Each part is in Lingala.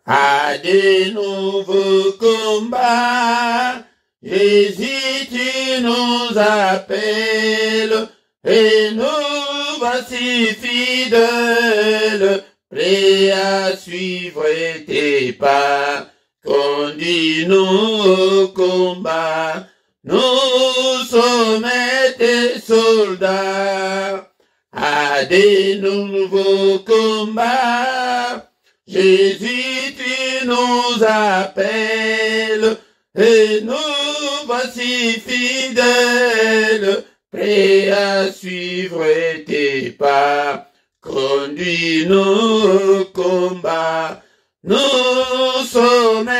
à des nouveaux combats. Jésus, tu nous appelles, et nous voici fidèles, prêts à suivre tes pas. Conduis-nous au combat, nous sommes tes soldats, à des nouveaux combats. Jésus, tu nous appelles, et nous voici fidèles, prêts à suivre tes pas. Conduis-nous au combat, nous sommes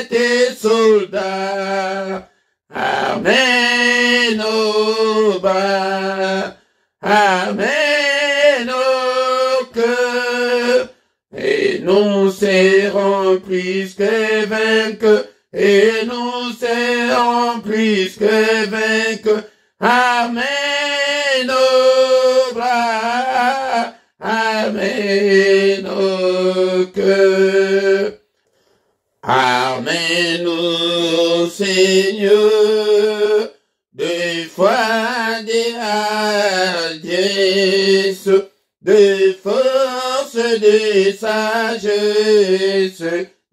tes soldats. Amen au bas, amen au cœur, et nous serons plus que vainqueurs, et nous serons plus que vainqueurs. Amen au bras, amen au cœur. Amen au Seigneur, de foi, de hardiesse, de force, de sagesse,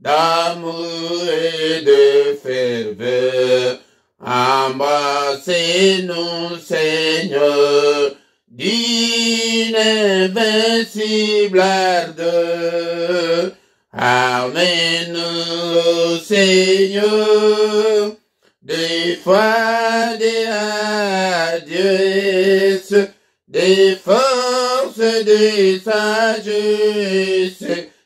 d'amour et de ferveur. Embrassez-nous, Seigneur, d'une invincible ardeur. Amen au Seigneur, de foi, de hardiesse, de force, de sagesse,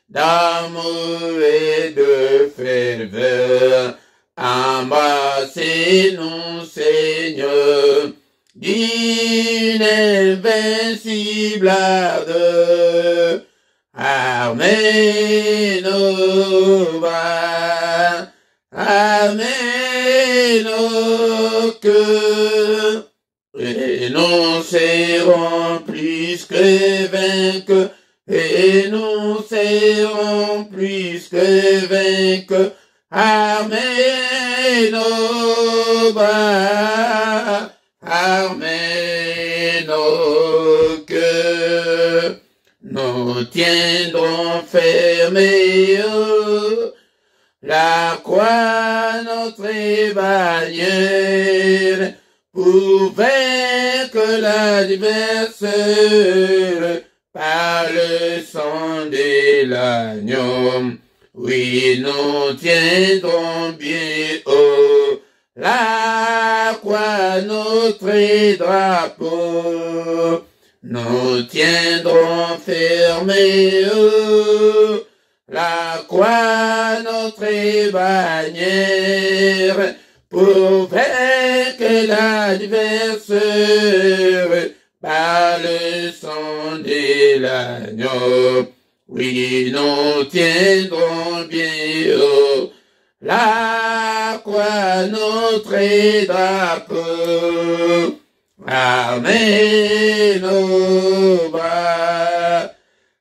d'amour et de ferveur. Embrassez-nous, Seigneur, d'une invincible ardeur. Amen au bas, amen au cœur, et nous serons plus que vainqueurs, et nous serons plus que vainqueurs. Amen au bas, amen au cœur. Nous tiendrons fermés la croix, notre bannière, pour vaincre l'adversaire par le sang de l'agneau. Oui, nous tiendrons bien haut la croix, notre drapeau. Nous tiendrons fermés la croix, notre bannière, pour vaincre l'adversaire par le sang de l'agneau. Oui, nous tiendrons bien haut la croix, notre drapeau. Amen au bas,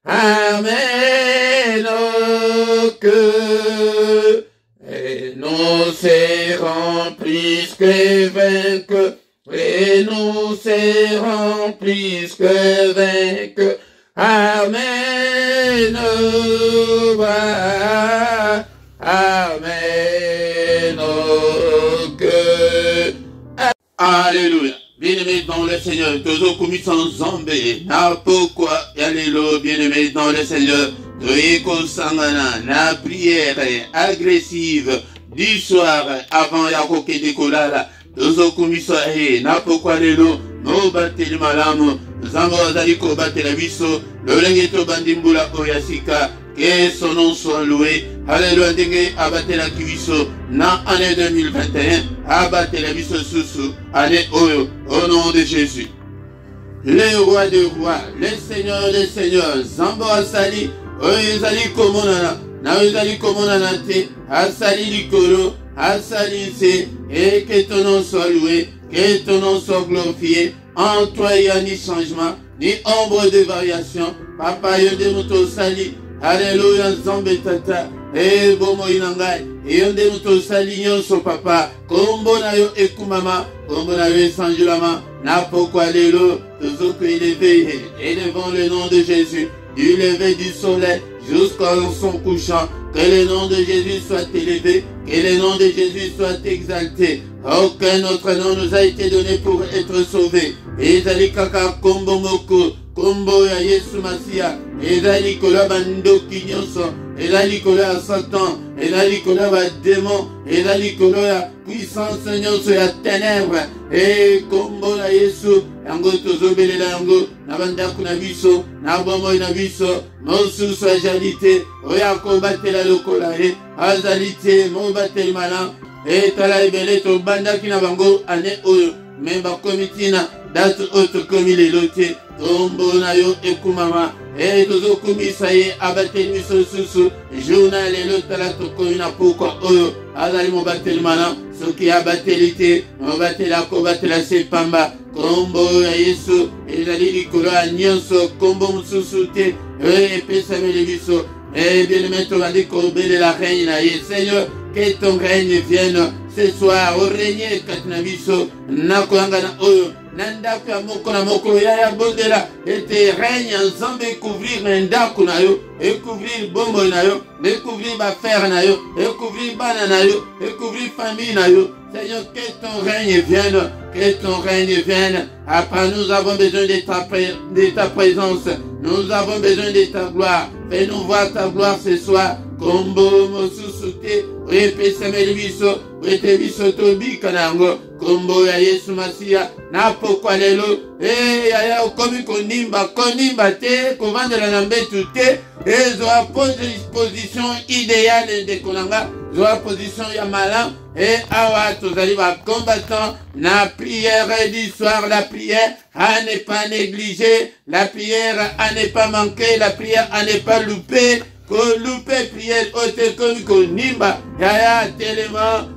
amen au cœur, et nous serons plus que vainqueurs, et nous serons plus que vainqueurs. Amen au bas, amen au cœur. Alléluia. Bien-aimés dans le Seigneur, toujours commis sans zambé, na pourquoi, alléluia, bien-aimés dans le Seigneur, Toyeko Sangana, na prière agressive du soir avant Yakoke de Kolala, toujours commis sans na pourquoi, alléluia, no battez malamu, Zambo Zaliko battez la biso, le lengeto bandimbula oyasika, que son nom soit loué. Alléluia, dengue abatté la kiviso na année 2021, abatté la biso sous année oyo, au nom de Jésus. Le roi des rois, le seigneur des seigneurs, Zambo Asali, Oyezali Komonana, Naozali Komonana te, Asali Likoro, Asali se, et que ton nom soit loué, que ton nom soit glorifié, en toi il n'y a ni changement, ni ombre de variation, Papa Yode Moto Sali, Alléluia, Zambé Tata, e bomo inangai eyonde muto salignon so papa kombo na yo ekumama kombo na yo esanjulama na pokwa lelo tozoko élevé élevons le nom de Jésus du lever du soleil jusqu'à son couchant. Que le nom de Jésus soit élevé, que le nom de Jésus soit exalté. Aucun autre nom nous a été donné pour être sauvé. Ezali kaka kombo moko, kombo ya Yesu Masia, ezali kola bandoki nyonso, ezali kola ya Satan, ezali kola ba démon, ezali kola ya puissance nyonso ya ténèbres. Et kombo na Yesu, yango tozobelela yango, na bandako na biso, na bomoi na biso, mosusu ajalité, oya kobatela lokola ye, azalité, mobateli malan, etala ebele tobandaki na bango ane oyo, me bakomitina, date oyo komi lelo te, tombo na yo ekumama, tozokumisa ye abateli miso susu, journal lelo tala tokomi na pokwa oyo, azali mobateli malan, soki abateli te, mobateli akobatela sepamba, kombo ya Yesu, ezali likolo ya nyonso, kombo mosusu te, epesameli biso, bien-aimé, tovandi kobelela règne na ye. Seigneur, que ton règne vienne ce soir, au règne katina biso, nakoyanga na oyo, nandako ya moko na moko, ya bondela, ete règne ensemble, couvrir ndako na yo, et couvrir bombo na yo, et couvrir bafère na yo, et couvrir bana na yo, et couvrir famille na yo. Seigneur, que ton règne vienne, que ton règne vienne. Après, nous avons besoin de ta présence. Nous avons besoin de ta gloire. Fais-nous voir ta gloire ce soir. Kombo mosusute, repesemeli biso, rete biso tobi kanango. Kombo ya Yesu Masia, na pokwa lelo, ya okomi konimba te, kovandela na mbetu te, zoa position idéale de konanga, zoa position ya malan, awa tozali ba combattant, na prière du soir, la prière à ne pas négliger, la prière à ne pas manquer, la prière à ne pas louper, ko louper prière ote komi konimba, ya telema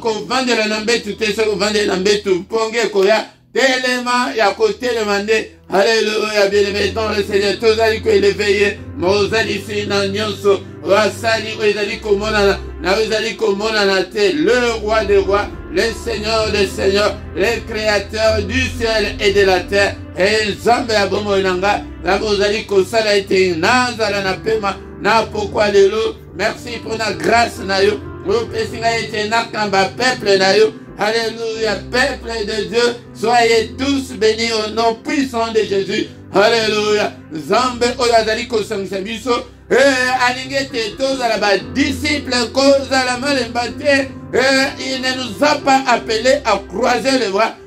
ko vandela na mbetu te, so vandela na mbetu ponge koya, telema ya ko telema nde. Alléluia, bien-aimé dans le Seigneur, tozali ko élevé, mozali sina nyonso, wasali ezali komona na ezali komona na te, le roi des rois, le Seigneur des seigneurs, le créateur du ciel et de la terre, et Nzambe ya bomo nanga, la mozali ko sala ete nazala na pema, na pokwa lelo, merci pour la grâce na yo, opesinga ete nakamba peuple na yo. Alléluia, peuple de Dieu, soyez tous bénis au nom puissant de Jésus. Alléluia. Zambe oyazali kosangisa biso, alinge te tozala ba disciple kozala malemba te, il ne nous a pas appelé à croiser les bras.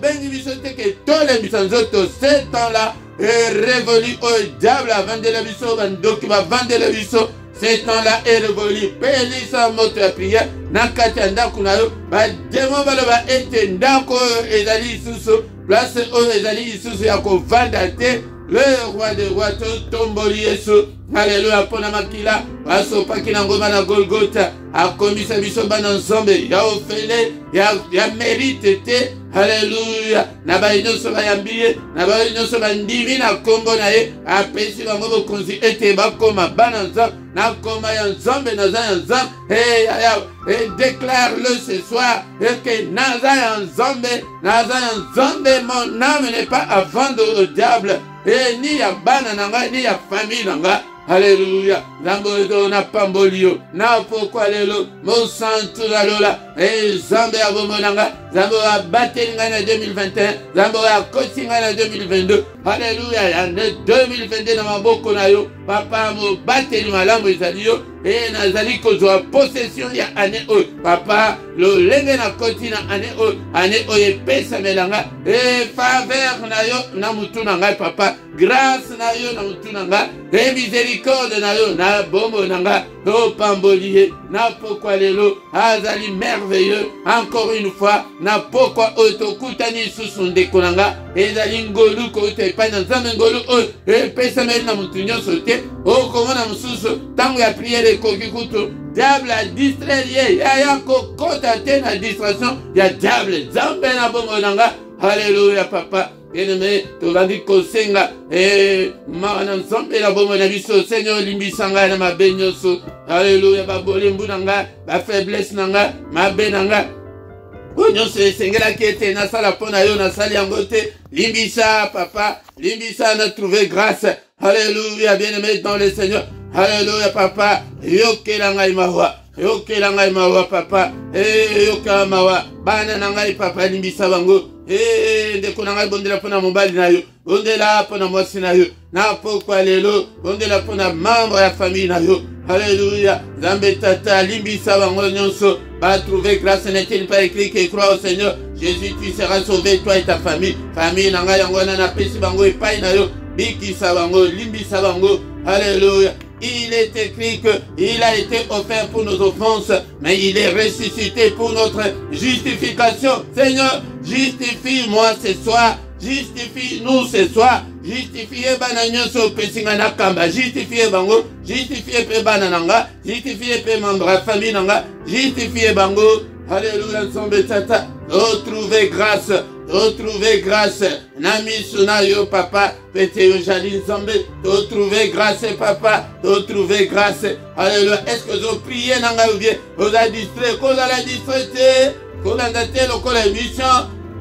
Bengi biso te ke tole bisanzoto, ce temps-là est révolu au diable avant de la biso, bandoki ba vande la biso. Ce temps-là est révolu. Peli sa moto ya prière. Nakati andako na yo. Ba demo baloba ete ndako ezali isusu. Place oyo ezali isusu ya kovanda te. Le roi des rois tomboli Yesu. Alléluia, pona makila. Basopaki na ngoma na Golgotha. Akomisa biso bana nzambe. Ya ofele. Ya mérite te. Alléluia. Na ba nyonso bayambiye. Na ba nyonso bandimi na kombo na ye. Apesi bango bokonzi ete bakoma bana nzambe. Na koma ya nzambe na za ya nzambe. Et déclare-le ce soir. Et que naza ya nzambe, mon âme n'est pas à vendre au diable. Et ni ya bana nanga, ni ya famille nanga. Alléluia. Zambo na pambolio. Na pokwa lelo. Mon santu la lola. Et Zambe ya bomonanga. Zambo ya batelinga na 2021. Zambo ya kotinga na 2022. Alléluia. Ya 2022 na maboko na yo. Papa mo bateli malamu ezali yo. Et nazali kozwa possession ya ane oyo. Papa lo lenge na koti na ane oyo epesa melanga. Et faveur na yo na mutu na ngai papa. Grâce na yo na mutu na ngai. Et miséricorde na yo na bombo na ngai. To pamboliye na pokwa lelo azali merveilleux. Encore une fois na pokwa oyo tokutani susu ndeko na ngai. Ezali ngolu ko tepa na nzambe ngolu oyo epesa meli na mutu nyonso te. Okomona mususu tango ya priere koki kutu diable a distraire ye ya kokota te na distraction ya diable. Zambe na bongo nanga. Alléluia papa. bien-aimé, tovandi kosenga, mana nzambe na bomo na biso, Seigneur, limbisanga na mabe nyonso, alléluia, babolembu nanga, ba faiblesse nanga, mabe nanga, nyonso esengelaki ete nasala mpo na yo nasali yango te, limbisa papa, limbisa na trouver grâce, alléluia, bien-aimé dans le Seigneur, alléluia papa, yokela ngai mawa, yokela ngai mawa papa, yokela mawa, bana na ngai papa, limbisa bango, ndeko na ngai bondela mpo na mobali na yo, bondela mpo na mwasi na yo, na pokwa lelo, bondela mpo na membre ya famille na yo, alléluia, Nzambe tata, limbisa bango nyonso, va trouver grâce, n'est-il pas écrit que crois au Seigneur, Jésus, tu seras sauvé, toi et ta famille, famille na ngai yango na pesi bango epai na yo, bikisa bango, limbisa bango, alléluia. Il est écrit qu'il a été offert pour nos offenses, mais il est ressuscité pour notre justification. Seigneur, justifie-moi ce soir, justifie-nous ce soir, justifie bananyoso pesinga na kamba, justifie bango, justifie pe banananga, justifie pe membre de famille nanga, justifie bango. Alléluia, Nzambe tata, retrouver grâce, retrouver grâce. Nami suna yo papa, pete yo jali Nzambe, retrouver grâce papa, retrouver grâce. Alléluia, est-ce que vous priez nanga ou bien vous avez distrait, qu'on a la distraité, qu'on a daté le col émission.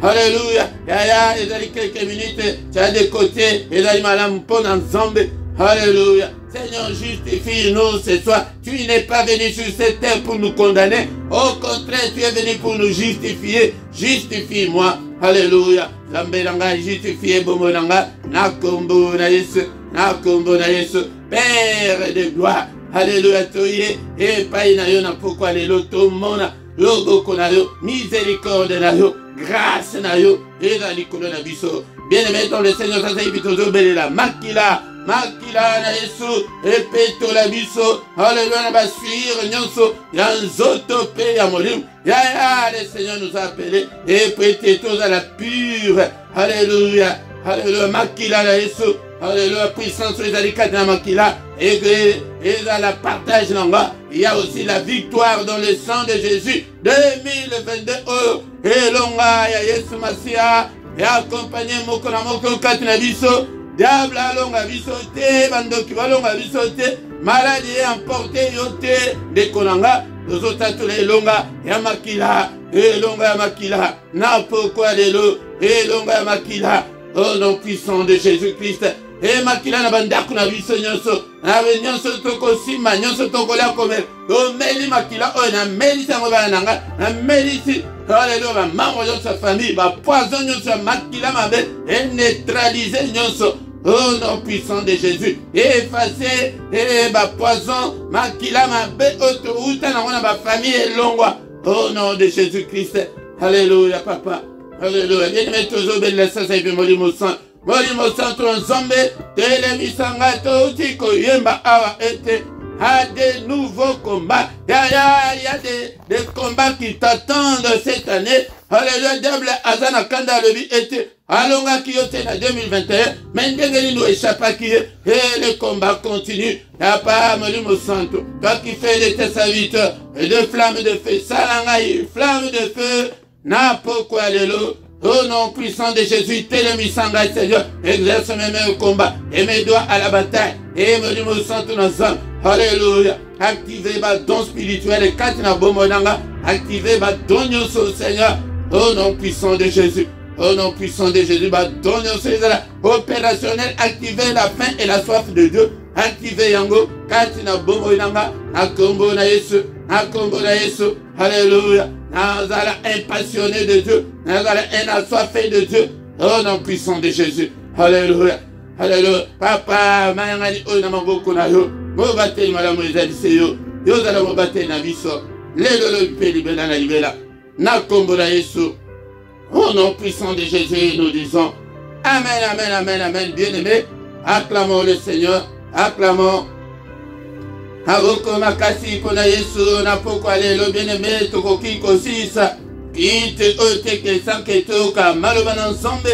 Alléluia, yaya, il y a quelques minutes, tu as des côtés, il y a madame pour Nzambe. Alléluia. Seigneur, justifie-nous ce soir. Tu n'es pas venu sur cette terre pour nous condamner. Au contraire, tu es venu pour nous justifier. Justifie-moi. Alléluia. Zambelanga, justifie Bomonanga. Nakombo na Yesu. Nakombo na Yesu. Père de gloire. Alléluia. Toye. Et païna yo na pourquoi les lotos mona. Logo konayo. Miséricorde na yo. Grâce na yo. Et dans l'icône na biso. Bien-aimé dans le Seigneur, ça s'est bitozo belela. Makila. Makila na Yesu, epeto la biso, alléluia na basuire nyonso, ya nzoto pe ya molimu, ya le Seigneur nous a appelés, epete toza la pure, alléluia, alléluia, makila na Yesu, alléluia, puissance les alikats na makila, et dans la partage nanga, il y a aussi la victoire dans le sang de Jésus, 2022, et longa ya Yesu Masia, et accompagné moko na moko kati na biso, diable alonga biso te, bandoki balonga biso te, maladie emporté yo te, dekonanga, tozotatu elonga ya makila, elonga ya makila, na pokwa lelo, elonga ya makila, au nom puissant de Jésus-Christ, et makila na bandaku na biso nyonso, na nyonso tokosima, nyonso tokolia komel, tomeli makila, na melisi yango bana nanga, na melisi, alléluia, ba membre de sa famille, ba poison nyonso makila mabe, et neutraliser nyonso, au nom puissant de Jésus, effacer, et ba poison, makila mabe, autouta na ba famille et longwa, au nom de Jésus-Christ, alléluia, papa, alléluia, bien-aimé toujours belle ça, ça y fait molimo sang, molimo sang, ton Nzambe, telemisanga, totiko, yemba, awa, ete, à des nouveaux combats. Il y a des combats qui t'attendent cette année. Alléluia, diable, Azana Kanda Levi était Alonga Kiyote na 2021. Mendengeli nous échappe à qui et le combat continue. Il n'y a pas Molimo Santo. Toi qui fais de tes serviteurs et de flammes de feu. Salangaï, flammes de feu. N'a pourquoi l'élo. Au nom puissant de Jésus, Télémisanga, Seigneur, exerce mes mains au combat et mes doigts à la bataille. Et Molimo Santo ensemble. Alléluia. Activez ma don spirituel et Katina Bomonanga. Activez ma don au Seigneur. Au nom puissant de Jésus. Au nom puissant de Jésus. Ma don opérationnel. Activez la faim et la soif de Dieu. Activez Yango. Katina Bomonanga. Akombo na Yesu. Akombo na Yesu. Alléluia. Nazala impassionné de Dieu. Nazala assoiffé de Dieu. Au nom puissant de Jésus. Alléluia. Alléluia. Papa, mayangani oyo na maboko na yo. Mobateli malamu ezalise yo. Yo zala mobateli na biso. Lelo lo mpe libela na libela. Na kombo na Yesu. Au nom puissant de Jésus, nous disons Amen, Amen, Amen, Amen. Bien-aimés, acclamons le Seigneur. Acclamons. Avoko makasi pona Yesu na pokwa lelo bien-aimé tokoki kosisa. Kite ote ke sanke toka maloba ensemble.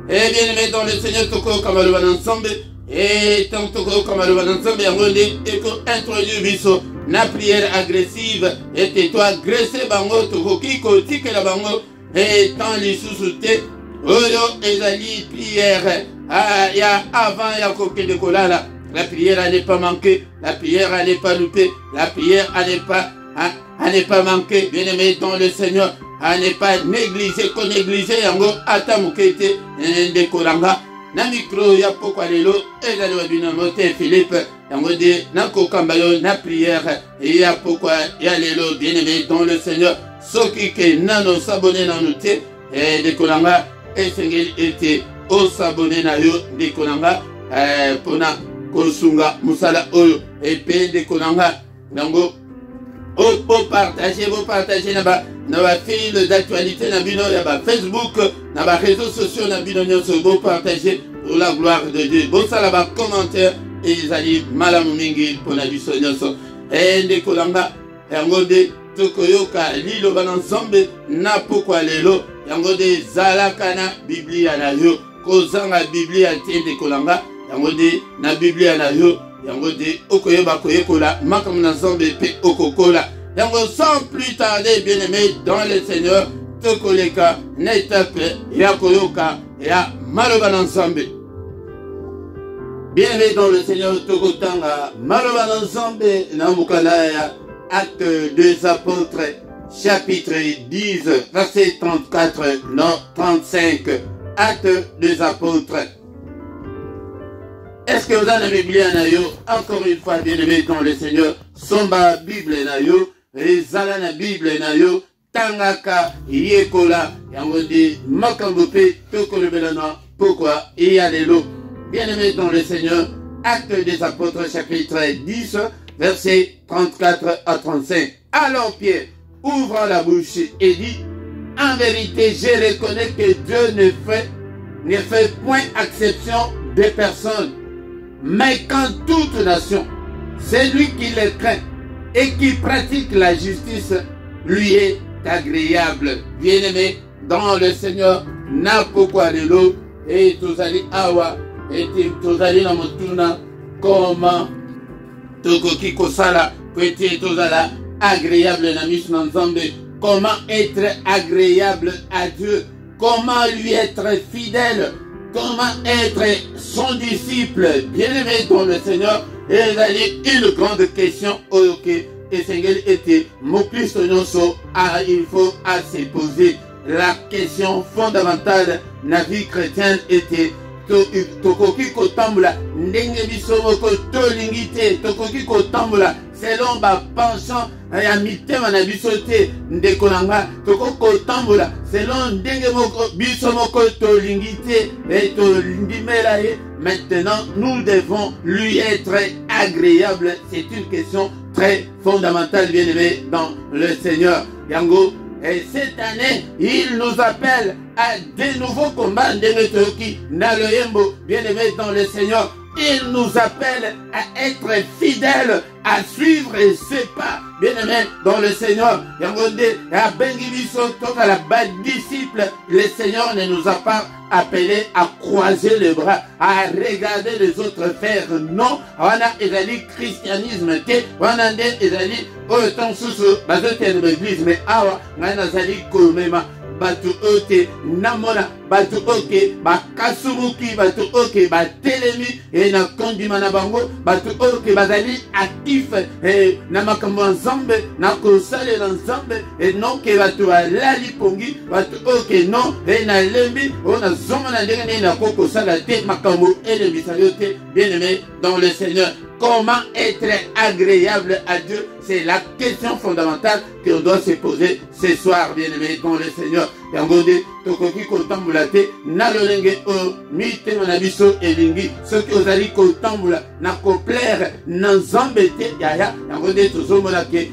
Et bien-aimé dans le Seigneur toko kamaloba ensemble. Et tant toko kamaloba ensemble yangonde eko introduire biso na prière agressive. Et tais-toi agressé bango tokoki kotike la bango. Et tant lisusu te oyo ezali prière ya avant ya kokende kolala. La prière à ne pas manquer, la prière à ne pas louper, la prière à ne pas manquer, bien-aimé dans le Seigneur, à ne pas négliger, qu'on négliger yango ata mukete de kolanga. Na micro ya pokwa lelo ezali wa binamote Philippe yango de na kokambayo na prière ya pokwa ya lelo, bien-aimé dans le Seigneur, soki ke nano s'abonner na note de kolanga esengeli ete o s'abonner na yo de kolanga pona kosunga musala oyo epe de kolanga nango o partager na ba fil d'actualité na bino ya ba Facebook na ba réseaux sociaux na bino nyonso bo partager pour la gloire de Dieu. Bon sala ba commentaire ezali malamu mingi pona biso nyonso de kolanga yango de tokoyoka lilo bana nzambe na pokwa lelo yango de zalaka na Biblia na yo kozanga Biblia te de kolanga yango de na Biblia na yo yango de okoyeba koyekola makambo na nzambe pe okokola yango sans plus tarder, bien-aimé dans le Seigneur, tokoleka na etape ya koyoka ya maloba na nzambe. Bien-aimé dans le Seigneur, tokotanga maloba na nzambe na mukala ya Actes des Apôtres chapitre 10 verset 34 non 35. Actes des Apôtres. Est-ce que vous avez la Bible na yo? Encore une fois, bien-aimé dans le Seigneur, somba Bible na yo, ezala na Bible na yo, tangaka yekola, yango di makambo pe tokolobelana, pourquoi il y a les lots. Bien-aimé dans le Seigneur, Actes des Apôtres chapitre 10, verset 34 à 35. Alors Pierre ouvre la bouche et dit, en vérité, je reconnais que Dieu ne fait point exception des personnes, mais quand toute nation, celui qui les craint et qui pratique la justice, lui est agréable. Bien-aimé dans le Seigneur, na pourquoi lelo et tozali awa et tozali na motuna comment tokoki kosala kwete tozala agréable na miso na nzambe. Comment être agréable à Dieu? Comment lui être fidèle? Comment être son disciple? Bien-aimé dans le Seigneur, une grande question auquel le Seigneur était mon Christ nyonso, il faut se poser. La question fondamentale de la vie chrétienne était tokoki kotambula ndenge biso moko tolingi te, tokoki kotambula selon ba penchant ya mitema na biso te ndeko nanga, tokoki kotambula selon ndenge moko biso moko tolingi te et tolindimela ye. Maintenant nous devons lui être agréable. C'est une question très fondamentale, bien-aimé dans le Seigneur. Yango, et cette année, il nous appelle à de nouveaux combats. Bien-aimé dans le Seigneur, il nous appelle à être fidèles, à suivre ses pas. Bien-aimé dans le Seigneur, disciple, le Seigneur ne nous a pas appelés à croiser les bras, à regarder les autres faire. Non, on a ezali christianisme, on a ezali autant sous l'église, mais awa on a ezali komema batu ote namona batu oke bakasumuki batu oke batelemi et na kondima na bango batu oke bazali actif na makambo nzambe na kosale na nzambe et non ke batu alali pongi batu oke non et na lembi ona zoma na ndenge na koko sala te makambo elembi sayote. Bien-aimé dans le Seigneur, comment être agréable à Dieu? C'est la question fondamentale qu'on doit se poser ce soir, bien-aimé dans le Seigneur. Yangode, tokoki kotambula te, na lolenge o mite manabiso elingi, ce que vous allez kotambula, na ko plaire, na nzambe te, yaya, yangode tozomona ke,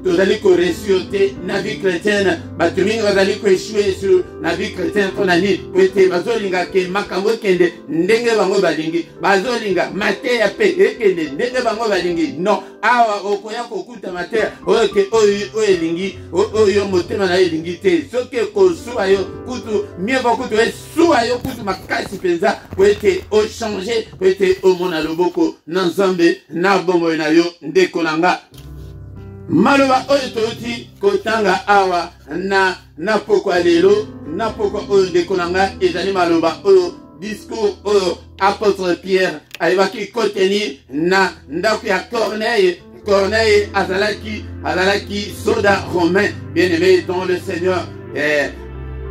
tozali ko ressiote, na vie chrétienne, batumingi bazali ko échouer sur la vie chrétienne, konani, kwete, bazolinga ke makambo kende, ndenge bango balingi, bazolinga, mate ya pe, kende, ndenge bango balingi, non, awa, okoya kokuta mate, oke, oyo elingi, oyo motema na elingi te, soke kosuwa yo, kutu, mieux kutu, suwa yo, kutu makasi penza, kwete, o changer, kwete, o mona loboko, nanzambe, na bombo na yo, ndeko nanga. Maloba oyo toti kotanga awa na pokwa lelo na pokwa oyo dekonanga ezali maloba oyo discours oyo apôtre Pierre ayebaki kotenir na ndako ya Corneille azalaki soda romain bien-aimé dans le Seigneur.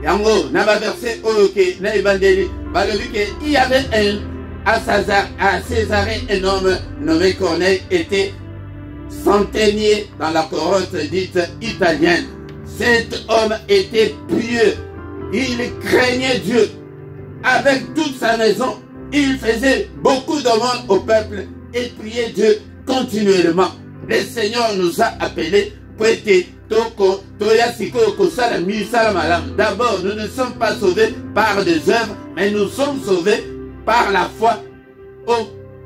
Yango na ba verset oyo ke na evangeli balobi ke il y avait à Césarée un homme nommé Corneille était centenier dans la corotte dite italienne. Cet homme était pieux, il craignait Dieu. Avec toute sa maison, il faisait beaucoup d'honneur au peuple et priait Dieu continuellement. Le Seigneur nous a appelés pour être d'abord, nous ne sommes pas sauvés par des œuvres, mais nous sommes sauvés par la foi.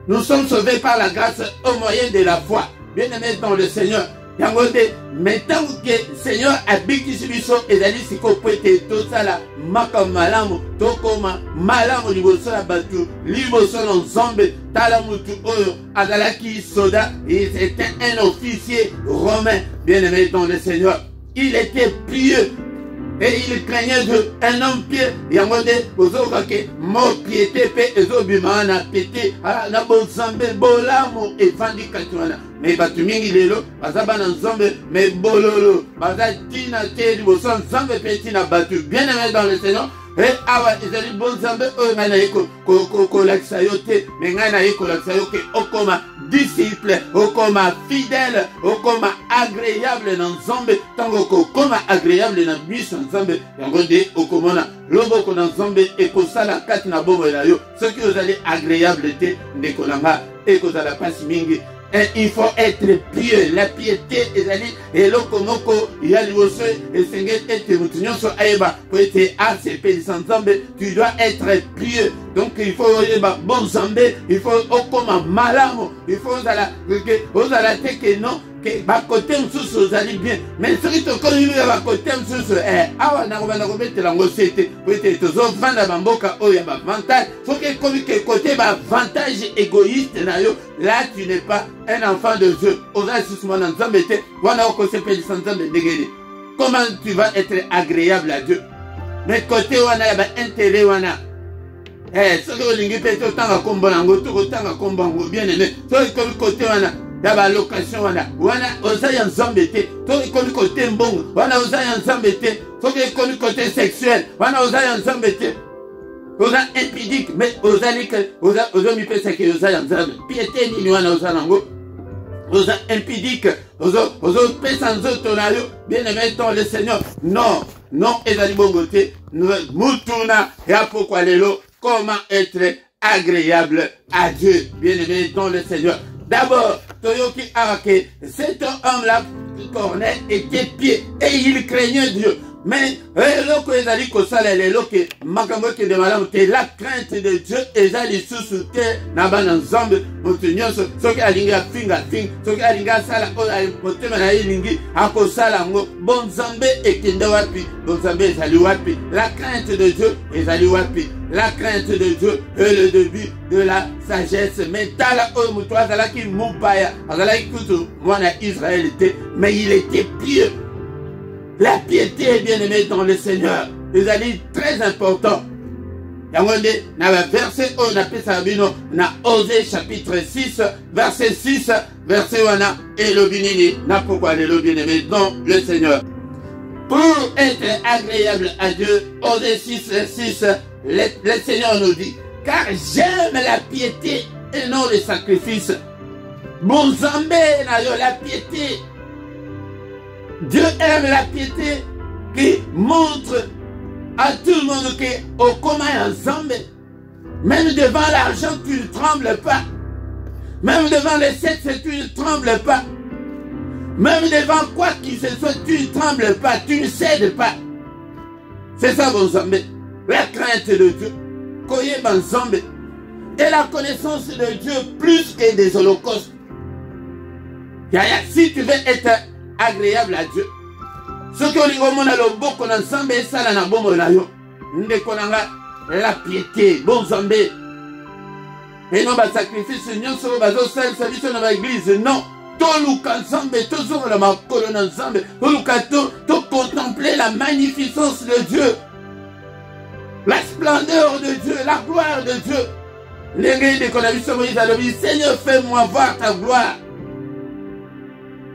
Nous sommes sauvés par la grâce au moyen de la foi. Bien-aimés dans le Seigneur. Maintenant que le Seigneur habite ici, et d'aller si qu'on peut être tout ça là, makamalamu, tokoma, malamu, libosola batu, libosola nzambe, talamutu oyo, adalaki soda, et c'était un officier romain, bien-aimé dans le Seigneur. Il était pieux. Et il craignait Dieu, un homme pieux. Il y a un moment donné, mot piété, ezobimana, pété, na bozambe, bolamo, et vandi katuana. Mais batumingi lelo, bazaba na nzambe, mais bololo, baza tina te, libosan nzambe petina batu. Bien aimé dans le Seigneur. Et awa ezali bon nzambe oyo ngai naye kolakisa yo te, mais ngai naye kolakisa yo ke okoma disciple, okoma fidèle, okoma agréable na nzambe, tango okoma agréable na miso nzambe, yango nde okomona loboko na nzambe ekosala kati na bomoi na yo. Soki ozali agréable te ndeko na nga ekozala pasi mingi. Et il faut être pieux. La piété est là comme il y a le et tu dois être pieux. Donc il faut bon zambé, il faut comme malamo, il faut aux ala que non que ba côté msusu ozali bien. Mais ce qui te connaît ba côté msusu awa na robana robete la ngosete peut-être tozo vanda bamboka oya ba avantage. Faut que comme que côté ba avantage égoïste na yo, là tu n'es pas un enfant de Dieu. Oza susuma na nzambete wana okosepe lisanzambe ndegeli. Comment tu vas être agréable à Dieu? Mais côté wana ya ba intérêt wana ce que lingi pete otanga kombo nango to otanga kombo ngo bien aimé. So comme côté wana yaba location wana ozaya nzambe te to ikomi côté mbongo wana ozaya nzambe te to ikomi côté sexuel wana ozaya nzambe te oza impudique mais ozali que ozomi pesa ke ozaya nzambe piété nini wana ozala ngo oza impudique ozo pesa nzoto na yo bien aimé dans le Seigneur. Non ezali bongo te mutuna ya pourquoi lelo comment être agréable à Dieu bien aimé dans le Seigneur. D'abord, Toyoki Arake, cet homme-là, Corneille, était pieux et il craignait Dieu. Mais, la crainte de Dieu ezali sous terre, naban ensemble, motunyoso, soki alinga finga, soki alinga sala, motema na ilingi, ako sala ngo, bon zambe ekende wapi, bon zambe ezali wapi. La crainte de Dieu ezali wapi. La crainte de Dieu est le début de la sagesse mentale. Mais il était pieux. La piété est bien aimée dans le Seigneur. C'est très important. Verset on appelle ça na Osée chapitre 6, verset 6, verset 1 et le binini n'a pourquoi le bien aimé dans le Seigneur. Pour être agréable à Dieu, Osée 6, 6, le Seigneur nous dit, car j'aime la piété et non le sacrifice. Bon zambé la piété. Dieu aime la piété qui montre à tout le monde que au commun ensemble, même devant l'argent tu ne trembles pas. Même devant le sexe tu ne trembles pas. Même devant quoi qu'il se soit tu ne trembles pas, tu ne cèdes pas. C'est ça bon zambé. La crainte de Dieu, et la connaissance de Dieu plus que des holocaustes. Si tu veux être agréable à Dieu, ce que la piété, bon zambé, et non, sacrifice, non, l'église, non, toluka nzambe, tozongola makolo na nzambe, toluka to contempler la magnificence de Dieu, la splendeur de Dieu, la gloire de Dieu. Seigneur, fais-moi voir ta gloire.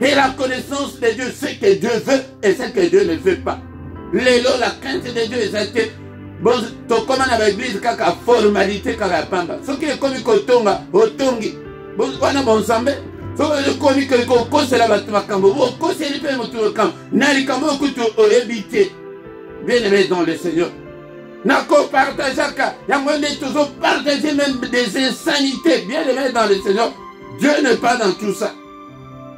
Et la connaissance de Dieu, ce que Dieu veut et ce que Dieu ne veut pas. Lélo, la crainte de Dieu est cette. Bon, tu commandes avec l'église, kaka formalité, kaka pamba. Ce qui est comme kotonga, otongi. Bon, on a bon sambe. Ce qui est comme que kose la batumakambo. Bon, kose li pe motumakam. Nali kambo kutu oebite. Bien aimé dans le Seigneur. Nako partajaka. Yamone toujours partager même des insanités. Bien aimé dans le Seigneur. Dieu n'est pas dans tout ça.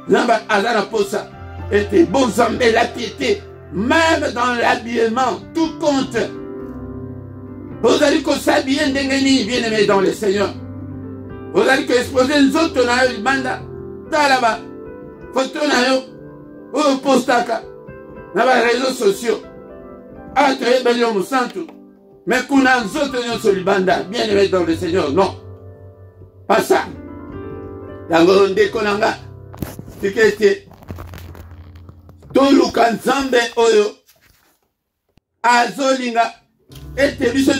Namba azana posa. Et bon sambe, la piété. Même dans l'habillement, tout compte. Vous allez que s'habiller ndengeni, bien aimé dans le Seigneur. Vous allez que exposer les autres na yo banda. Ta là-bas. Photo na yo. Ou postaka. Na ba réseaux sociaux. Ah, tu es bello musantu. Mais kuna nzoto nyo sur banda, bien aimé dans le Seigneur. Non. Pas ça. Yango ndekonanga. Tikete. Toluka nzambe oyo. Azolinga. Ete biso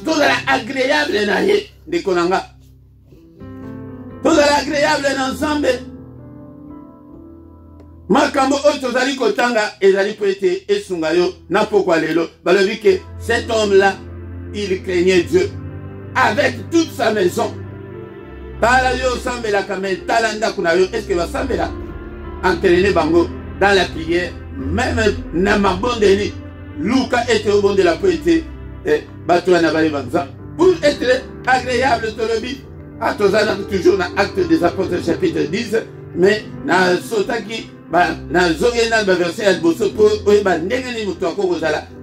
tozala agréable na ye ndekonanga. Tozala agréable na nzambe. Makambo oyo tozali kotanga ezali po ete esunga yo na pokwa lelo. Balobi que cet homme-là, il craignait Dieu avec toute sa maison. Tala yo sambela kame talanda kuna yo. Est-ce que va sambela entraîner bango dans la prière, même na mabondeli. Luka était au bon de la poété, pour être agréable, Tolobi, à Tozana, toujours dans Acte des Apôtres, chapitre 10, mais dans Sotaki, dans Zogena, verset Alboso, pour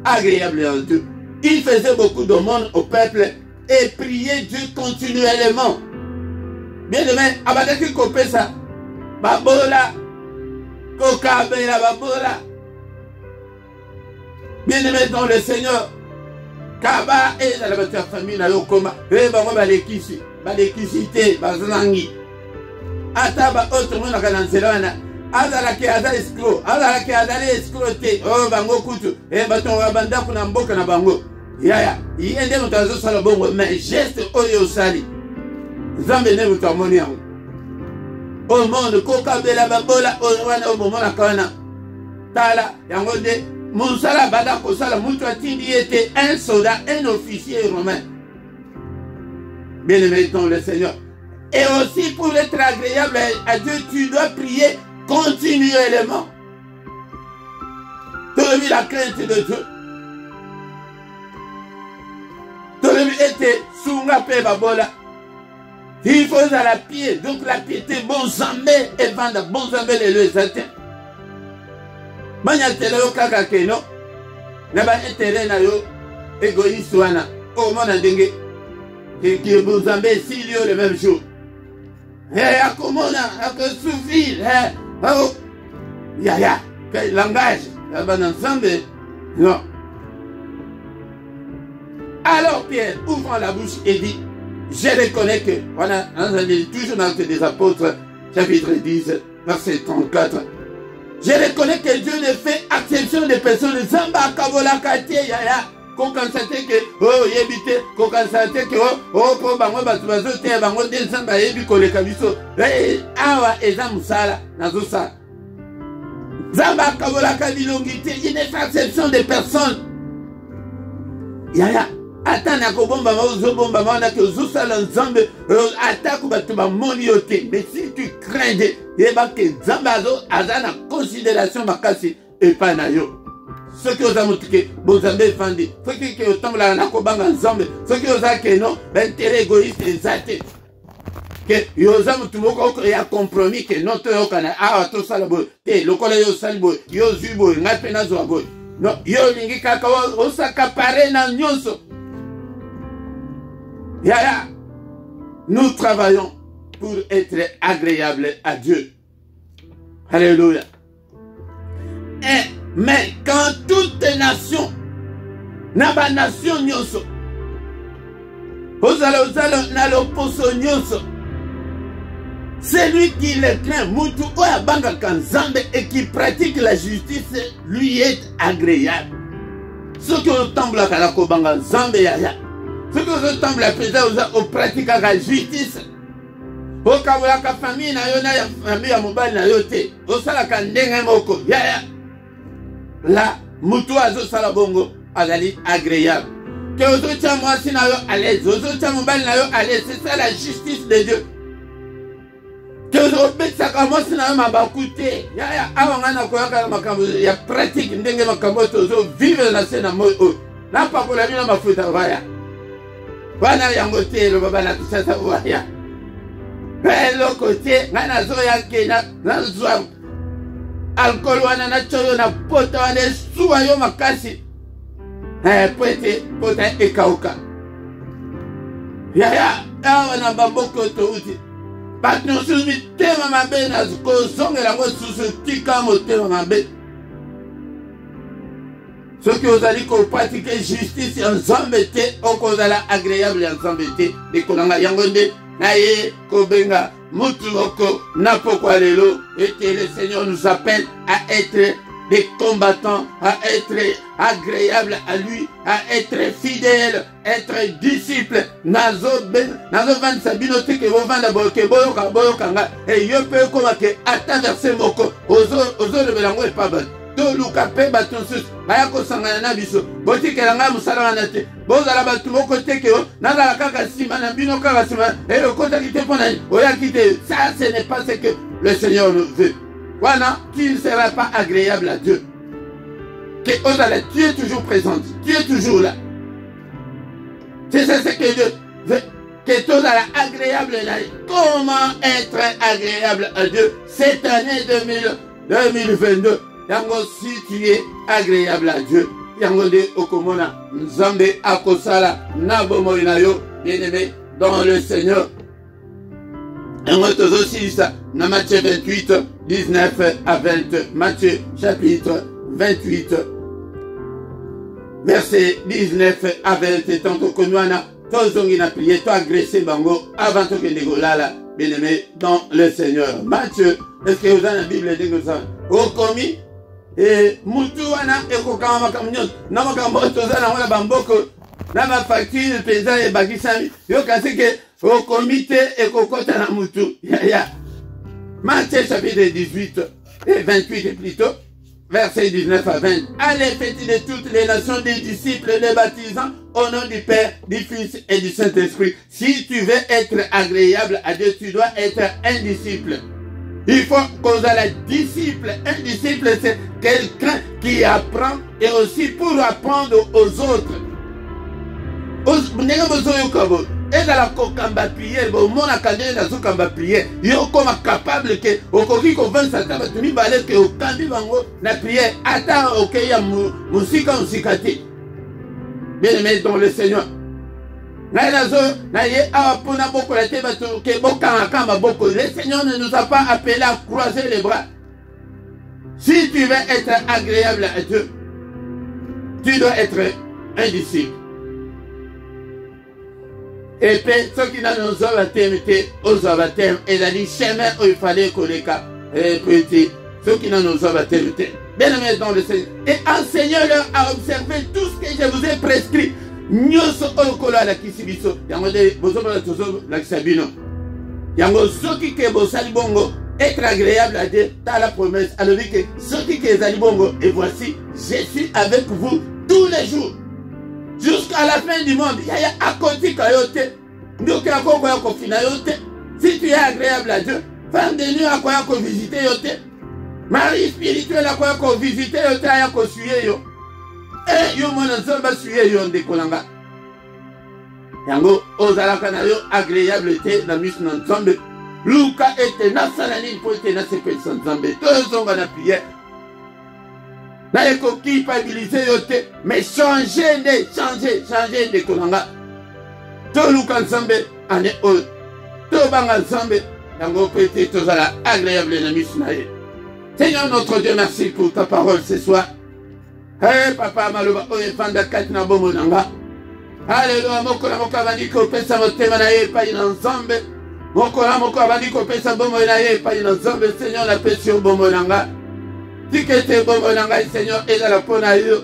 agréable en Dieu. Il faisait beaucoup d'aumônes au peuple et priait Dieu continuellement. Bien aimé, Abadaki Kopesa, Babola, Kokabela, Babola. Bien-aimé dans le Seigneur, Kaba et dans la famille, na yokoma, bango balekisi, balekisité, bazangi. Ataba autre monde na nzelawana, azala ke azala escroc, azala ke azala escroqué, oh bango kutu, baton banda kuna mboka na bango. Yaya, yende mutazo sala bongo, mais geste oyo sali. Zambe ne mutamoni yango. Au monde kokabela babola wana au moment na kana. Tala yango de Monsala Bada Kosala Moutouatindi était un soldat, un officier romain. Bien-aimé dans le Seigneur. Et aussi pour être agréable à Dieu, tu dois prier continuellement. Tu as vu la crainte de Dieu. Tu as vu était Sunga Pe Babola. Il faut à la pied. Donc la piété, bon zambé et vanda, bon zambé les lieux certains. Banya telo kaka keno na ba intérêt na yo égoïste wana au monde ndenge qui vous embête si le même jour akomona akosufir oh ya quel langage là-bas ensemble non. Alors Pierre ouvre la bouche et dit je reconnais que voilà toujours dans l'acte des apôtres chapitre 10 verset 34. Je reconnais que Dieu ne fait exception des personnes. Zamba kabola kate yaya. Qu'on constate que oh yebite, qu'on constate que oh pour bango batu bazote bango de zamba yebi koleka biso. Awa eza musala nazosa. Zamba kabola kabilongite, il ne fait exception des personnes. Yaya. Attends, nakobomba bomba mana que zusala nzambe attaque batu ba moniote. Mais si tu crains de yeba que zambazo azana considération makasi et pas na yo. Ce que vous avez dit, vous avez défendu. Ce qui est autant la nakobanga nzambe. Ce qui vous a que non, l'intérêt égoïste exact. Que vous avez tout le a compromis que non tu okana ah to sala boy. Te lokola yo salbo yo zubo ngape na zo boy. Non, yo lingi kaka osakapare na nyonso. Yaya, nous travaillons pour être agréables à Dieu. Alléluia. Mais quand toute nation, naba nation nyoso, ozala na l'opposo nyoso, Celui qui le craint, Moutou Oyabanga Kanzambe, et qui pratique la justice, lui est agréable. Ceux qui ont temble à Kalakobanga Zambe Yaya. Ceux qui ont temble à Péza, au pratique la justice. Au Kabolaka famille, na yo na ya famille ya mobile na yo te. Au salaka ndenge moko. Yaya. Là, Moutou Azo Salabongo, azali agréable. Que aux autres moi si na yo à l'aise, aux autres mobile na yo à l'aise. C'est ça la justice de Dieu. Que aux autres moi si na yo mabakute. Yaya, awangana koyaka makambo ya pratique ndenge makambo tozo vivre la scène mo. Na pa ko la mina mafuta vaya. Wana yango te lo baba na tsasa vaya. Le côté, na zoya kena, na zoya alcool wana na choyo na poto wana suwa yo makasi. Pwete pota ekauka. Yaya, wana bamboko to uti. Batno subi tema mabe na ko zongela ngo susu tika motema mabe. Ceux qui ont dit qu'on pratique justice en zambete, on kozala agréable en zambete, de konanga yangonde. Naye Kobenga Mutumoko Napokwa Lelo, et que le Seigneur nous appelle à être des combattants, à être agréables à lui, à être fidèles, être disciples. Nazo van sabino te ke vanda boke boyoka boyokanga et yo pe koma ke ata verset moko ozo le belango e pas bon. To luka pe batonsus baya ko sangana na biso boti kelanga musala na te bozala batu moko te ke nazala kaka sima na bino kaka sima et le kota ki te pona oya ki te. Ça ce n'est pas ce que le Seigneur nous veut. Voilà, qui ne sera pas agréable à Dieu. Que ozala, tu es toujours présent, tu es toujours là. C'est ça ce que Dieu veut. Que tu ozala agréable là. Comment être agréable à Dieu cette année 2022? Yango, si tu es agréable à Dieu, yango de okomona nzambe akosala nabomo inayo, bien-aimé dans le Seigneur. Yango tozo aussi ça, dans Matthieu 28, 19 à 20, Matthieu chapitre 28, verset 19 à 20, tantôt que nous tozongi na prier, to agressé bango avant que negolala, bien-aimé dans le Seigneur. Matthieu, est-ce que vous avez la Bible de nous au commis? Et mutu wana ekokama makamnyo na makambo tozana wana bamboko na ma facture pesa e bakisami yo kasi ke au comité ekokota na mutu ya Matthieu chapitre 18 et 28 plutôt verset 19 à 20. Allez faites de toutes les nations des disciples, les baptisants au nom du Père, du Fils et du Saint-Esprit. Si tu veux être agréable à Dieu, tu dois être un disciple. Il faut qu'on ait la disciple. Un disciple, c'est quelqu'un qui apprend et aussi pour apprendre aux autres. Et dans la kokamba prière, au monde a cadré dans la kokamba prière, il est comme capable que au coquille qu'on vend sa table, tu m'y balais que au candy bango la prière attend au qu'il y a musique en sikati. Bien aimé dans le Seigneur. Le Seigneur ne nous a pas appelés à croiser les bras. Si tu veux être agréable à Dieu, tu dois être un disciple. Et puis, ceux qui n'ont pas baptême, aux baptêmes, et les chemins où il fallait qu'on les cap, et puis, ceux qui n'ont pas baptême, bien aimé dans le Seigneur, et enseignez-leur à observer tout ce que je vous ai prescrit. Nyoso okolo la kisibiso yango de bozoba tozo la kisabino yango soki ke bosali bongo être agréable à Dieu dans la promesse alors que soki ke zali bongo et voici je suis avec vous tous les jours jusqu'à la fin du monde. Yaya akoti kayote ndoki akoko ya kofina yote. Si tu es agréable à Dieu, femme de nuit akoya ko visiter yote, mari spirituel akoya ko visiter yote aya ko suyer yo. Eh, yo mwana nzamba suye yo ndekolanga. Yango, ozalaka na yo agréable te na miso na nzambe. Luka ete nasala nini po ete nasepelisa nzambe. Tozonga na prière. Na ekoki pabilise yo te, mais changer ndekolanga. Toluka nzambe ane oyo. Tobanga nzambe. Yango po ete tozala agréable na miso na ye. Seigneur notre Dieu, merci pour ta parole ce soir. Hey papa maloba oye fanda katina bomo nanga. Alléluia moko na moko bandi ko pesa motema na ye pa ina nzambe. Mokola moko abandi kopesa bombo na ye epai na Nzambe. Seigneur, napesi yo bombo na nga. Tikete bombo na ngai, Seigneur, ezala mpona yo.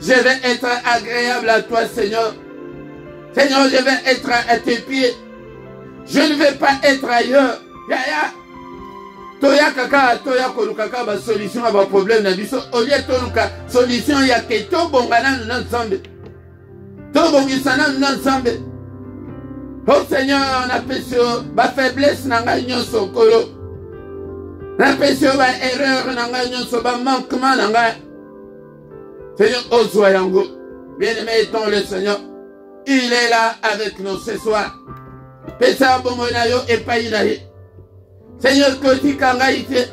Je vais être agréable à toi, Seigneur. Seigneur, je vais être à tes pieds. Je ne vais pas être ailleurs. Yaya. Toya kaka, toya kolukaka ba solution à ba problème na biso. Olie toluka solution ya ke to bongana na Nzambe. To bongisana na Nzambe. Oh Seigneur, na pesio ba faiblesse na ngai nyonso kolo. Na pesio ba erreur na ngai nyonso ba manquement na ngai. Seigneur, ozwa yango. Bien-aimé dans le Seigneur, il est là avec nous ce soir. Pesa bomona yo epai na ye. Seigneur, kotika ngai te.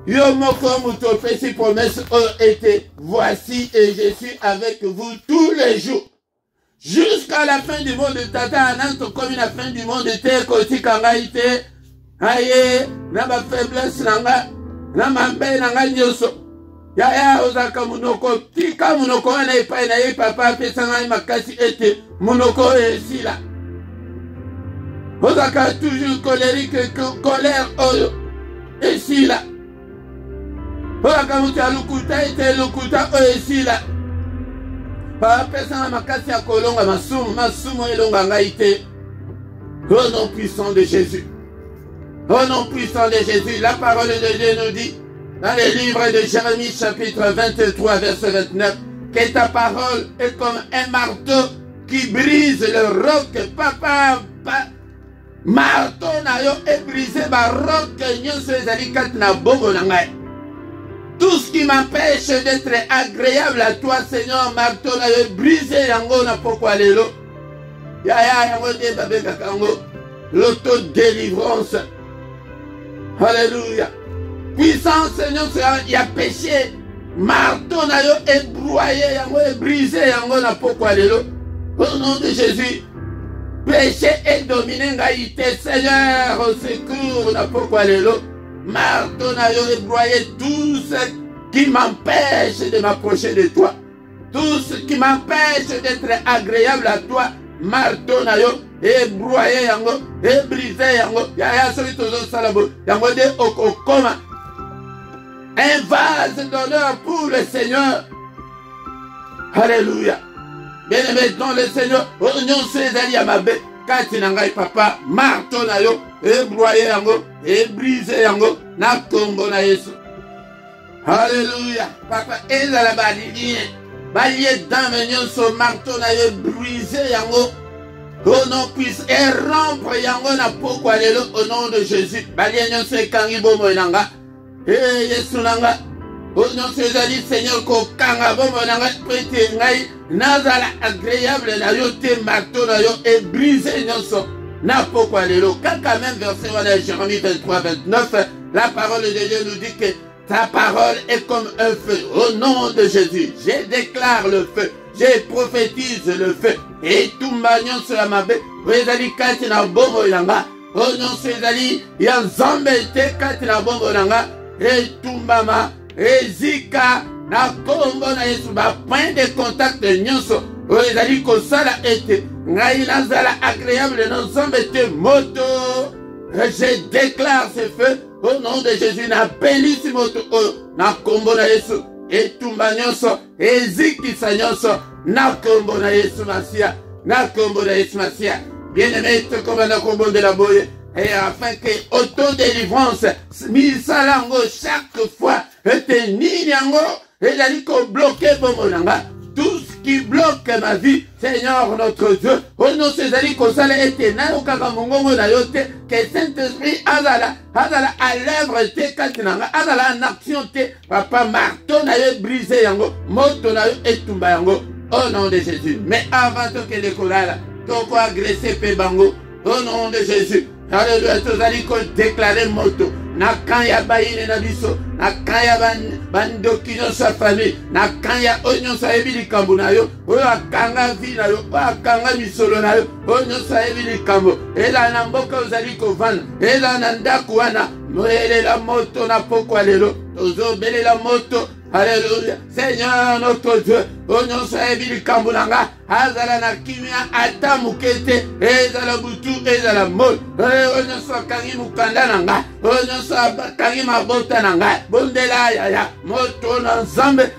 Yo moko muto pesi promesse été. Voici et je suis avec vous tous les jours. Jusqu'à la fin du monde. Tata ananto comme la fin du monde te kotika ngai te. Aye, na ba faiblesse nanga, na mambe nanga nyoso. Yaya ozaka munoko, tika munoko wana epai na ye papa pesa ngai makasi ete munoko esila. Ozaka toujours colérique, colère oyo esila. Ozaka mutu alukuta ete lukuta oyo esila. Papa pesa ngai makasi ya kolonga masumu elonga ngai te. Au nom puissant de Jésus. Au nom puissant de Jésus, la parole de Dieu nous dit, dans le livre de Jérémie chapitre 23 verset 29, que ta parole est comme un marteau qui brise le roc. Papa, marteau na yo est brisé par roc nyonso ezali kati na bongo na ngai. Tout ce qui m'empêche d'être agréable à toi, Seigneur, marteau na yo brisé yango na pokwa lelo. Ya yango de babeka kango. L'autodélivrance. Alléluia. Puissant Seigneur, il y a péché. Marteau na yo ébroyé, yango brisé, yango na pokwa lelo. Au nom de Jésus. Péché est dominé ngaïté. Seigneur, au secours na pokwa lelo. Marteau na yo ébroyé tout ce qui m'empêche de m'approcher de toi. Tout ce qui m'empêche d'être agréable à toi. Marteau na yo ébroyé yango, brisé yango. Yaya soki tozo salabo. Yango de okokoma. Un vase d'honneur pour le Seigneur. Alléluia. Bien-aimé dans le Seigneur. Oignon César Yamabe. Kati nangai papa. Marteau na yo. Ébroyé yango. Brisé yango. Na kombo na Yesu. Alléluia. Papa. Ezala balini. Balie dame nyonso. Marteau na yo. Brisé yango. Au nom puisse et rompre yango na pokwa lelo au nom de Jésus. Balie nyonso ekangi bomo nanga. Yesu nanga. Au nom de Jésus, Seigneur, ko kanga bomo nanga prete ngai nazala agréable na yo te marteau na yo et brisé nyonso na pokwa lelo. Kaka même verset wana Jérémie 23 29, la parole de Dieu nous dit que ta parole est comme un feu. Au nom de Jésus, je déclare le feu. Je prophétise le feu. Et tout magnon sur la mabe. Rezali kati na bombo yanga. Onyon sezali ya Nzambe te kati na bombo yanga. Et tout mama. Et zika na kombo na Yesu ba point de contact de nyonso. Rezali kosala ete. Ngai nazala agréable na Nzambe te moto. Je déclare ce feu. Au nom de Jésus na pelisi moto. Na kombo na Yesu. Et tout nyonso. Et ziki nyonso. Na kombo na Yesu Masia. Na kombo na Yesu Masia. Bien-aimé, te kombo na kombo de la boye. Et afin que autodélivrance, misalango chaque fois, et ni yango, et la liko bloqué bomonanga. Tout ce qui bloque ma vie, Seigneur notre Dieu, au nom de César, kosala ete na okaka mongongo na yote, que Saint-Esprit azala à l'œuvre te katinanga, azala en action te, papa marteau na yo brisé yango, moto na yo etumba yango, au nom de Jésus. Mais avant que les colères, toko agressé pe bango, au nom de Jésus. Alléluia, tozali ko déclarer moto. Na kanya baine na biso, na kanya bandoki nyonso ya famille, na kanya oyo nyonso ayebi likambo na yo, oyo akanga vi na yo, oyo akanga misolo na yo, oyo nyonso ayebi likambo. Ela na mboka ozali kovanda, ela na ndako wana, noyelela moto na pokwa lelo, tozobelela moto, Alléluia. Seigneur notre Dieu, onyo saebili kambunanga, azala na kimia ata mukete, ezala butu, ezala mol, onyo sa kangi mukanda nanga, onyo sa kangi mabota nanga, bondela ya, moto na nzambe,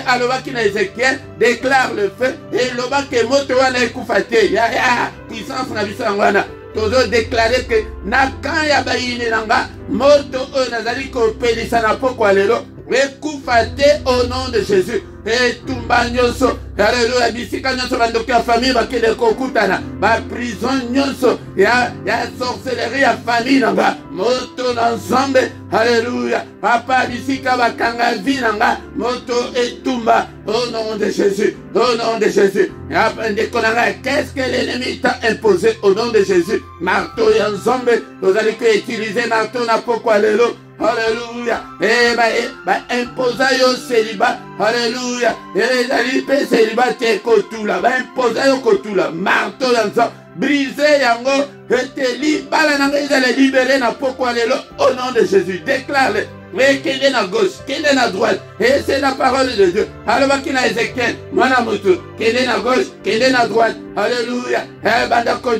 alobaki na Ézéchiel, déclare le feu, et lobaki moto wana ekufate, ya, puissance na bisangwana. Tozo déclaré que na kan ya bayine nanga, moto nazali ko pelisa na poko lelo, ekufate au nom de Jésus. Et tumba nyonso, alléluia, bisika nyonso bandoki ya famille bakele kokutana, ba prison nyonso, ya sorcellerie ya famille nanga, moto na nzambe, alléluia, papa bisika bakanga vi nanga, moto etumba, au nom de Jésus, au nom de Jésus. Qu'est-ce que l'ennemi t'a imposé au nom de Jésus? Marteau ya nzambe, vous allez que utiliser marteau na pokwa lelo. Alléluia. Imposa yo célibat. Alléluia. Ezali pe célibat te kotula. Imposa yo kotula. Marteau yanzo. Briser yango. Te libala nanga ezali libéré na pokwa lelo. Au nom de Jésus. Déclare-le. Mais qu'il est à gauche, qu'il est à droite. Et c'est la parole de Dieu. Alors qu'il a Ézéchiel, Manamutu, qu'il est à gauche, qu'il est à droite. Alléluia. Bandako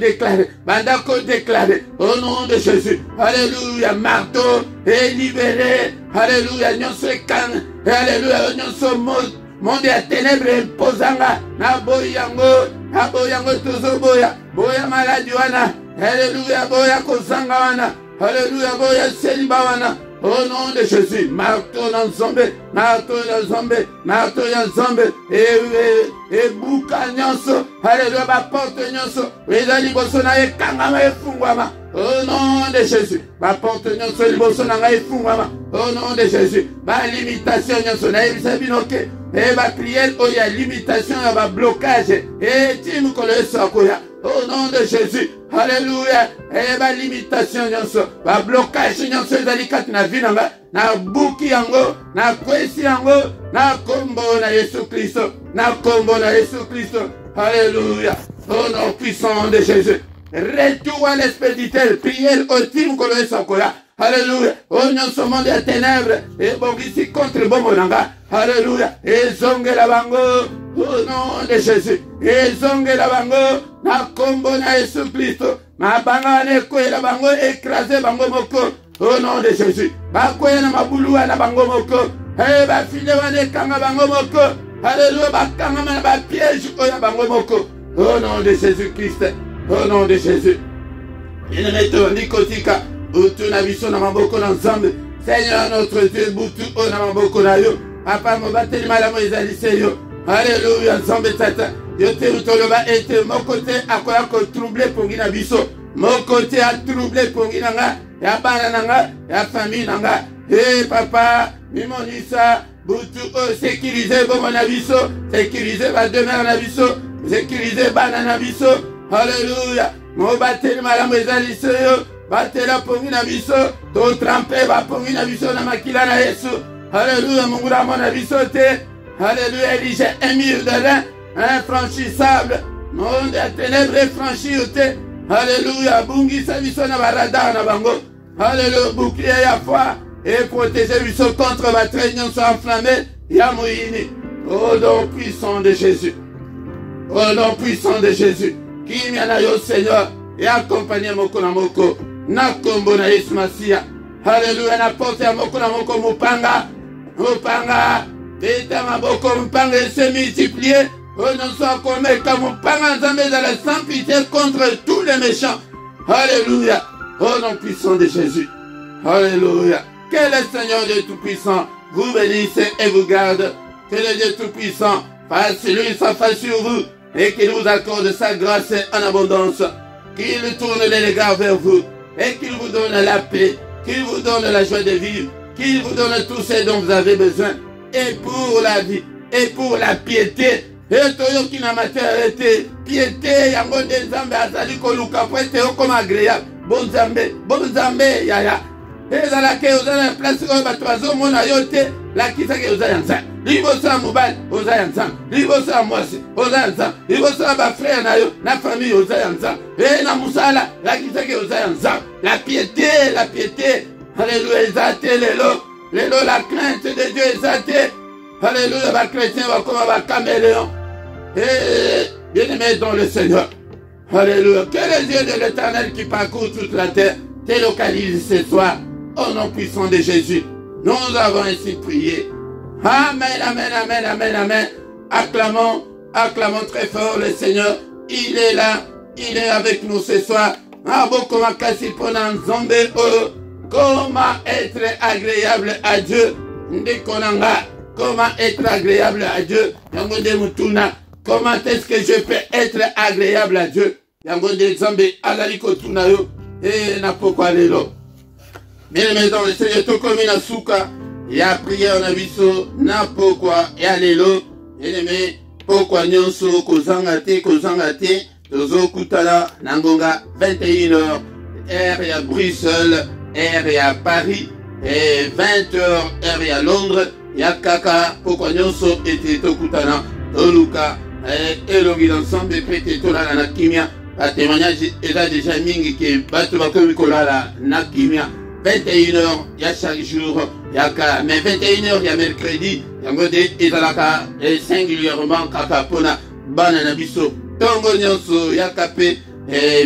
déclaré. Au nom de Jésus. Alléluia. Marteau est libéré. Alléluia. Nous sommes calmes. Alléluia. Nous sommes monde ya ténèbres imposanga. Na boyango tuzo boya. Boya maladi wana. Alléluia. Boya kozanga wana. Alléluia. Boya seliba wana. Au nom de Jésus, marteau dans Zambé, et bouka nyonso, alléluia, ba porte nyonso, ezali boso na ekangama efungwama. Au nom de Jésus, ba porte nyonso liboso na ngai efungwama. Au nom de Jésus, ba limitation nyonso na ebisa binoke, et ba prière oya limitation ya ba blocage, et timu kolo esakoya. Au nom de Jésus, alléluia, et ma limitation nyonso, ma blocage nyonso ezali kati na vie nanga, na buki yango, na kwesi yango, na kombo na Yesu Christo, na kombo na Yesu Christo, alléluia, au nom puissant de Jésus. Retour à l'expéditeur, prière ultime kolo esakoya. Alléluia. Oh nyonso monde ya ténèbres, et bongisi contre bomonanga. Alléluia. Et zonge la bango. Au nom de Jésus. Et zonge la bango. Na kombo na Yesu Christo. Ma banga ne kwe la bango écraser bango moko. Au nom de Jésus. Ba kwe na mabuluwa na bango moko. Eh ba file wane kanga bango moko. Alléluia. Ba kanga na ba piège oya bango moko. Au nom de Jésus Christ. Au nom de Jésus. Il ne met nikotika. Butu na biso na maboko na nzambe. Seigneur notre Dieu, butu o na maboko na yo. Papa mobateli malamu ezali seyo. Alléluia, nzambe tata. Yo te utoloba ete mon côté akoya ko troubler pongi na biso. Mon côté a troubler pongi nanga, ya bana nanga, ya famille nanga. Papa, mimonisa butu o sécuriser bomo na biso, sécuriser ba demeure na biso, sécuriser bana na biso. Alléluia. Mobateli malamu ezali seyo. Batela pongi na biso, to trempe ba pongi na biso na makila na Yesu. Alléluia, mungura mona biso te. Alléluia, érige un mur de rein, infranchissable. Monde de ténèbres franchi te. Alléluia, bungi sa biso na barada na bango. Alléluia, bouclier ya foi et protéger biso contre ma traînance enflammée. Ya mouini. Au nom puissant de Jésus. Au nom puissant de Jésus. Qui m'y yo Seigneur et accompagner moko na moko. Na kombo na Yesu Masia. Alléluia, na porte ya moko na moko mupanga. Mupanga. Peta maboko mupanga se multiplier. Oh non soit komeka mupanga nzambe za la sans pitié contre tous les méchants. Alléluia. Au nom puissant de Jésus. Alléluia. Que le Seigneur Dieu Tout-Puissant vous bénisse et vous garde. Que le Dieu Tout-Puissant fasse lui sa face sur vous et qu'il vous accorde sa grâce en abondance. Qu'il tourne les regards vers vous et qu'il vous donne la paix, qu'il vous donne la joie de vivre, qu'il vous donne tout ce dont vous avez besoin, et pour la vie, et pour la piété. Et toyo qui n'a matérialité, piété, yango de zambe azali koluka poete comme agréable. Bon zambe, yaya. Et dans laquelle vous avez la place où votre oiseau mon ayote, la qui sait que vous avez ensemble. Libosa mobile, vous avez ensemble. Libosa moisi, vous avez ensemble. Libosa ba frère na yo, na famille vous avez ensemble. Et na musala, la qui sait que vous avez ensemble. La piété. Alléluia, exalté l'élo, la crainte de Dieu exalté. Alléluia, va chrétien, va comme va caméléon. Et bien-aimé dans le Seigneur. Alléluia. Que les yeux de l'Éternel qui parcourt toute la terre te localisent ce soir. Au nom puissant de Jésus. Nous avons ainsi prié. Amen, amen, amen, amen, amen. Acclamons, acclamons très fort le Seigneur. Il est là. Il est avec nous ce soir. Comment être agréable à Dieu. Comment être agréable à Dieu. Comment est-ce que je peux être agréable à Dieu? Et n'a pourquoi aller là. Bien aimé dans le Seigneur, tout comme il a souka, il a prié en abisso, n'a pourquoi y aller là. Bien aimé, pourquoi nyonso, kozangate, tozo kutala, nangonga, 21h, R à Bruxelles, R à Paris, et 20h, R à Londres, Yakaka, pourquoi nyonso, était tokutana, toluka, et l'ongi d'ensemble, prêté tola la kimia. Le témoignage est déjà mingi qui battu comme Nicolas na kimia 21h il y a chaque jour il y a mais 21h il y a mercredi il y a ngode ezalaka singulièrement kakapona bana na biso tongo nyonso ya kapé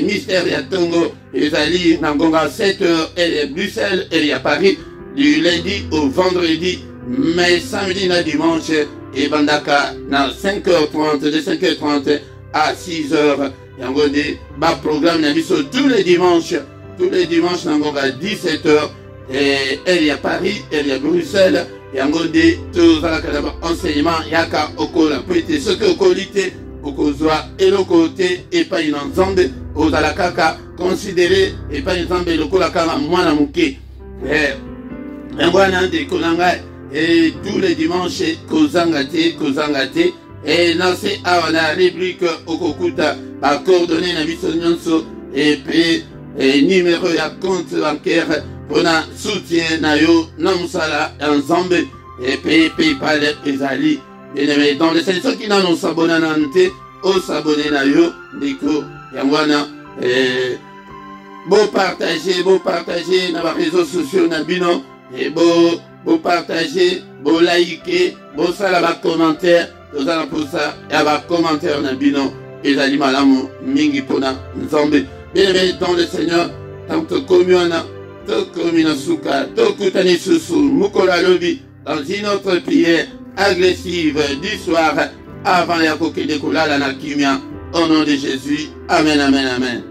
mystère ya tongo ezali na ngonga 7h et Bruxelles et il y a Paris du lundi au vendredi mais samedi na dimanche et bandaka na 5h30 de 5h30 à 6h. Yangode, bas programme tous les dimanches Nangonga 17h et il y a Paris, il y a Bruxelles, Yangode, tout ça enseignement, Yaka Okola, peut-être ce que qualité, Okozwa, et le côté, et pas une ensemble, aux alakaka, considéré, et pas une ensemble, le Kolakama, moi la mouké. Et Konanga, et tous les dimanches, Kozangate, et dans ces la rubrique Okokuta, à coordonner la mission nyonso et puis numéro ya compte bancaire pour un soutien na yo na musala ensemble et puis PayPal ezali et dans les ceux qui n'ont s'abonné nante au s'abonner na yo diko yangwana beau partager na réseaux sociaux na bino et beau partager beau liker beau sala ba commentaire tout ça pour ça et ba commentaire na bino et les malamu mingi pona nzambe. Bien-aimé dans le Seigneur, tant que communion, souka, tokutani susu, mukola lobi, dans une autre prière agressive du soir, avant la coquille de Koula, la nakimia, au nom de Jésus. Amen, amen, amen.